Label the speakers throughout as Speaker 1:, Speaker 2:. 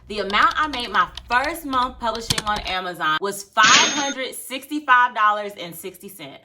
Speaker 1: The amount I made my first month publishing on Amazon was $565.60.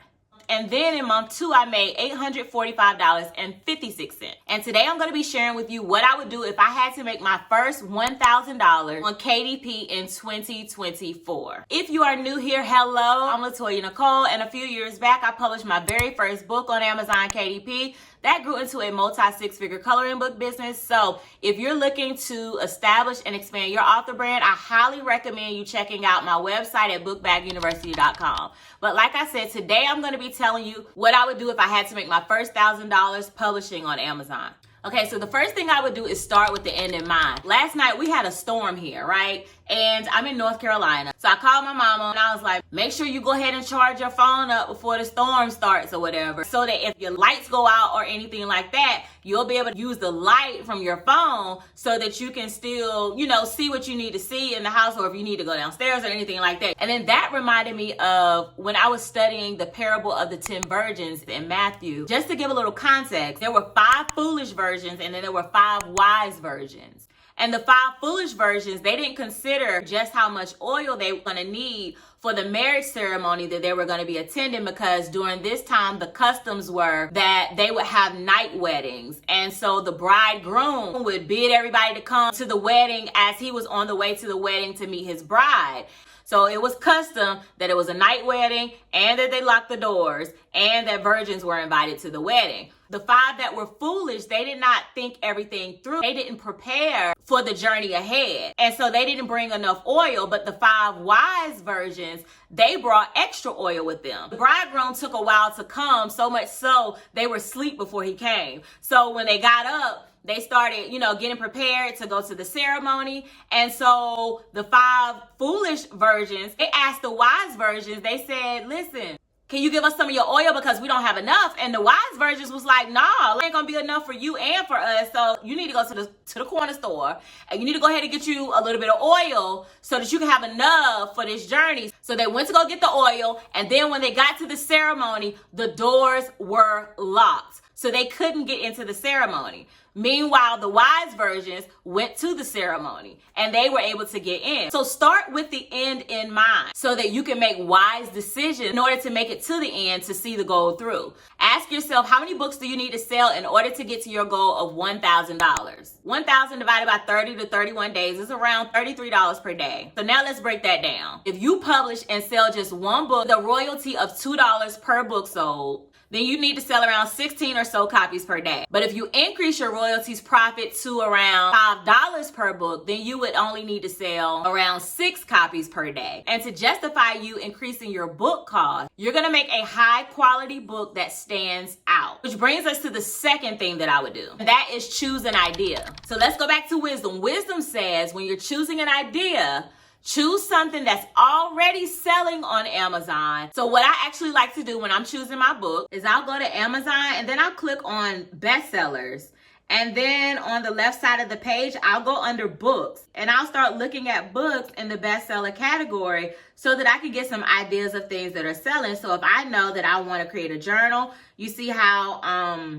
Speaker 1: And then in month 2, I made $845.56. And today I'm going to be sharing with you what I would do if I had to make my first $1,000 on KDP in 2024. If you are new here, hello, I'm Latoya Nicole, and a few years back, I published my very first book on Amazon KDP. That grew into a multi-six-figure coloring book business. So if you're looking to establish and expand your author brand, I highly recommend you checking out my website at bookbaguniversity.com. But like I said, today I'm going to be telling you what I would do if I had to make my first $1,000 publishing on Amazon. Okay, so the first thing I would do is start with the end in mind. Last night we had a storm here, right? And I'm in North Carolina. So I called my mama and I was like, make sure you go ahead and charge your phone up before the storm starts or whatever. So that if your lights go out or anything like that, you'll be able to use the light from your phone so that you can still, see what you need to see in the house, or if you need to go downstairs or anything like that. And then that reminded me of when I was studying the parable of the 10 virgins in Matthew. Just to give a little context, there were 5 foolish virgins and then there were 5 wise virgins. And the 5 foolish virgins, they didn't consider just how much oil they were going to need for the marriage ceremony that they were going to be attending, because during this time, the customs were that they would have night weddings. And so the bridegroom would bid everybody to come to the wedding as he was on the way to the wedding to meet his bride. So it was custom that it was a night wedding and that they locked the doors and that virgins were invited to the wedding. The 5 that were foolish, they did not think everything through. They didn't prepare for the journey ahead. And so they didn't bring enough oil, but the 5 wise virgins, they brought extra oil with them. The bridegroom took a while to come, so much so they were asleep before he came. So when they got up, they started, getting prepared to go to the ceremony. And so the 5 foolish virgins, they asked the wise virgins, they said, listen, can you give us some of your oil because we don't have enough? And the wise virgins was like, nah, it ain't gonna be enough for you and for us. So you need to go to the corner store and you need to go ahead and get you a little bit of oil so that you can have enough for this journey. So they went to go get the oil. And then when they got to the ceremony, the doors were locked. So they couldn't get into the ceremony. Meanwhile, the wise virgins went to the ceremony and they were able to get in. So start with the end in mind so that you can make wise decisions in order to make it to the end to see the goal through. Ask yourself, how many books do you need to sell in order to get to your goal of $1,000? 1,000 divided by 30 to 31 days is around $33 per day. So now let's break that down. If you publish and sell just one book, the royalty of $2 per book sold, then you need to sell around 16 or so copies per day. But if you increase your royalties profit to around $5 per book, then you would only need to sell around 6 copies per day. And to justify you increasing your book cost, you're gonna make a high quality book that stands out. Which brings us to the second thing that I would do. And that is choose an idea. So let's go back to wisdom. Wisdom says when you're choosing an idea, choose something that's already selling on Amazon. So what I actually like to do when I'm choosing my book is I'll go to Amazon and then I'll click on bestsellers. And then on the left side of the page, I'll go under books and I'll start looking at books in the bestseller category so that I can get some ideas of things that are selling. So if I know that I want to create a journal, you see how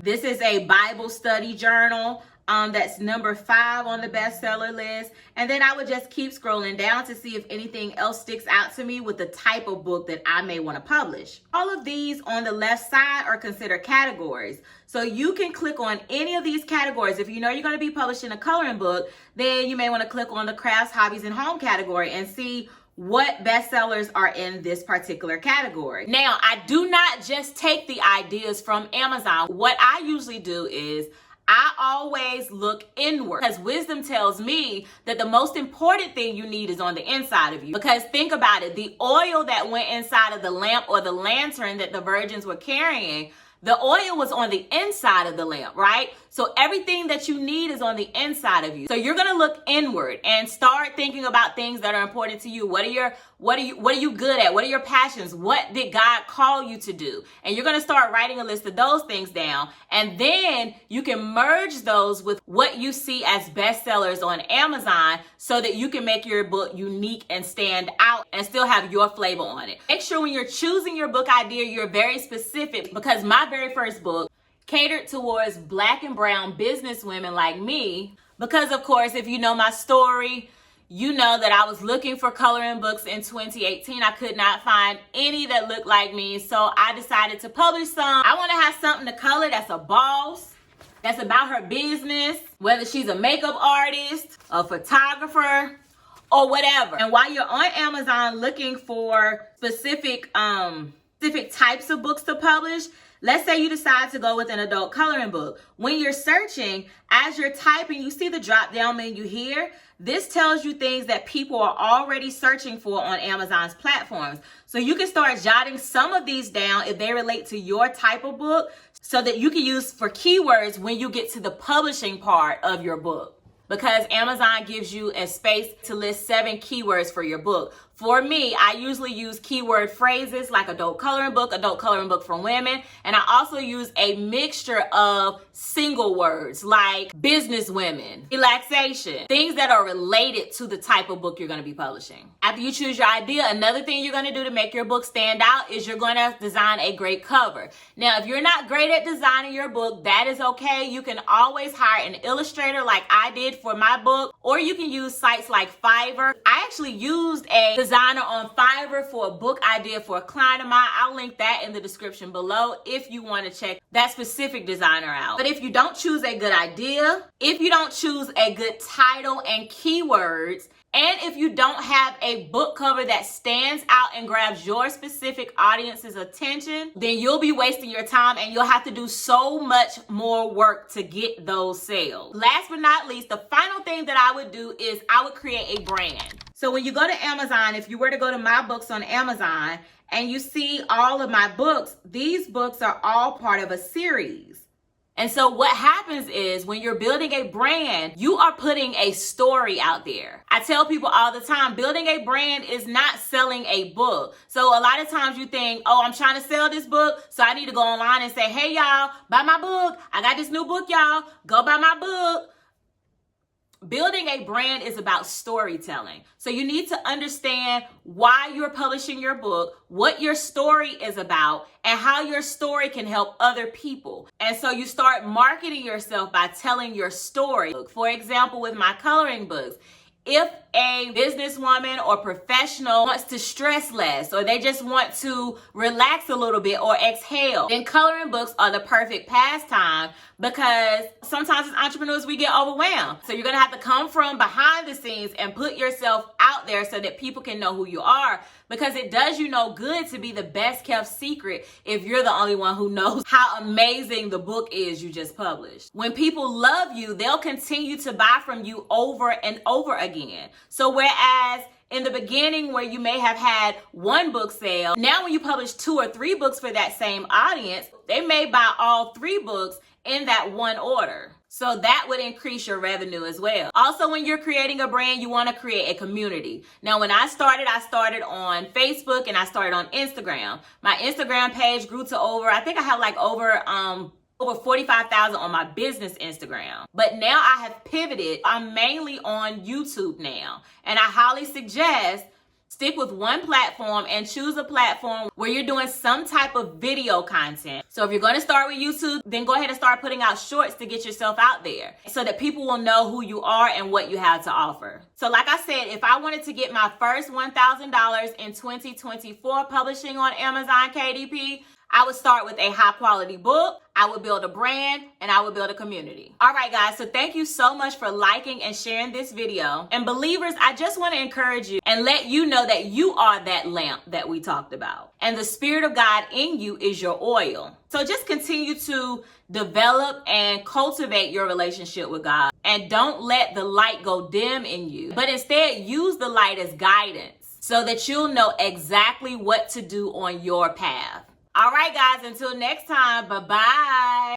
Speaker 1: this is a Bible study journal. That's number 5 on the bestseller list. And then I would just keep scrolling down to see if anything else sticks out to me with the type of book that I may want to publish. All of these on the left side are considered categories. So you can click on any of these categories. If you know you're going to be publishing a coloring book, then you may want to click on the crafts, hobbies, and home category and see what bestsellers are in this particular category. Now, I do not just take the ideas from Amazon. What I usually do is I always look inward, because wisdom tells me that the most important thing you need is on the inside of you. Because think about it, the oil that went inside of the lamp or the lantern that the virgins were carrying, the oil was on the inside of the lamp, right? So everything that you need is on the inside of you. So you're going to look inward and start thinking about things that are important to you. What are you good at? What are your passions? What did God call you to do? And you're going to start writing a list of those things down. And then you can merge those with what you see as bestsellers on Amazon so that you can make your book unique and stand out and still have your flavor on it. Make sure when you're choosing your book idea, you're very specific, because my very first book catered towards Black and brown business women like me. Because of course, if you know my story, you know that I was looking for coloring books in 2018. I could not find any that looked like me, so I decided to publish some. I want to have something to color that's a boss, that's about her business, whether she's a makeup artist, a photographer, or whatever. And while you're on Amazon looking for specific types of books to publish, let's say you decide to go with an adult coloring book. When you're searching, as you're typing, you see the drop down menu here. This tells you things that people are already searching for on Amazon's platforms. So you can start jotting some of these down if they relate to your type of book, so that you can use for keywords when you get to the publishing part of your book. Because Amazon gives you a space to list 7 keywords for your book. For me, I usually use keyword phrases like adult coloring book for women. And I also use a mixture of single words like business women, relaxation, things that are related to the type of book you're going to be publishing. After you choose your idea, another thing you're going to do to make your book stand out is you're going to design a great cover. Now, if you're not great at designing your book, that is okay. You can always hire an illustrator like I did for my book, or you can use sites like Fiverr. I actually used a designer on Fiverr for a book idea for a client of mine. I'll link that in the description below if you want to check that specific designer out. But if you don't choose a good idea, if you don't choose a good title and keywords, and if you don't have a book cover that stands out and grabs your specific audience's attention, then you'll be wasting your time and you'll have to do so much more work to get those sales. Last but not least, the final thing that I would do is I would create a brand. So when you go to Amazon, if you were to go to my books on Amazon and you see all of my books, these books are all part of a series. And so what happens is when you're building a brand, you are putting a story out there. I tell people all the time, building a brand is not selling a book. So a lot of times you think, oh, I'm trying to sell this book, so I need to go online and say, hey, y'all, buy my book. I got this new book, y'all. Go buy my book. Building a brand is about storytelling. So you need to understand why you're publishing your book, what your story is about, and how your story can help other people. And so you start marketing yourself by telling your story. For example, with my coloring books, if a businesswoman or professional wants to stress less, or they just want to relax a little bit or exhale, then coloring books are the perfect pastime, because sometimes as entrepreneurs, we get overwhelmed. So you're going to have to come from behind the scenes and put yourself out there so that people can know who you are, because it does you no good to be the best kept secret if you're the only one who knows how amazing the book is you just published. When people love you, they'll continue to buy from you over and over again. So whereas in the beginning where you may have had one book sale, now when you publish 2 or 3 books for that same audience, they may buy all 3 books in that one order. So that would increase your revenue as well. Also, when you're creating a brand, you want to create a community. Now, when I started on Facebook and I started on Instagram. My Instagram page grew to I think I have like over 45,000 on my business Instagram. But now I have pivoted. I'm mainly on YouTube now. And I highly suggest stick with one platform and choose a platform where you're doing some type of video content. So if you're going to start with YouTube, then go ahead and start putting out shorts to get yourself out there so that people will know who you are and what you have to offer. So like I said, if I wanted to get my first $1,000 in 2024 publishing on Amazon KDP, I would start with a high quality book, I would build a brand, and I would build a community. All right, guys, so thank you so much for liking and sharing this video. And believers, I just want to encourage you and let you know that you are that lamp that we talked about. And the Spirit of God in you is your oil. So just continue to develop and cultivate your relationship with God. And don't let the light go dim in you, but instead use the light as guidance so that you'll know exactly what to do on your path. All right, guys, until next time, bye-bye.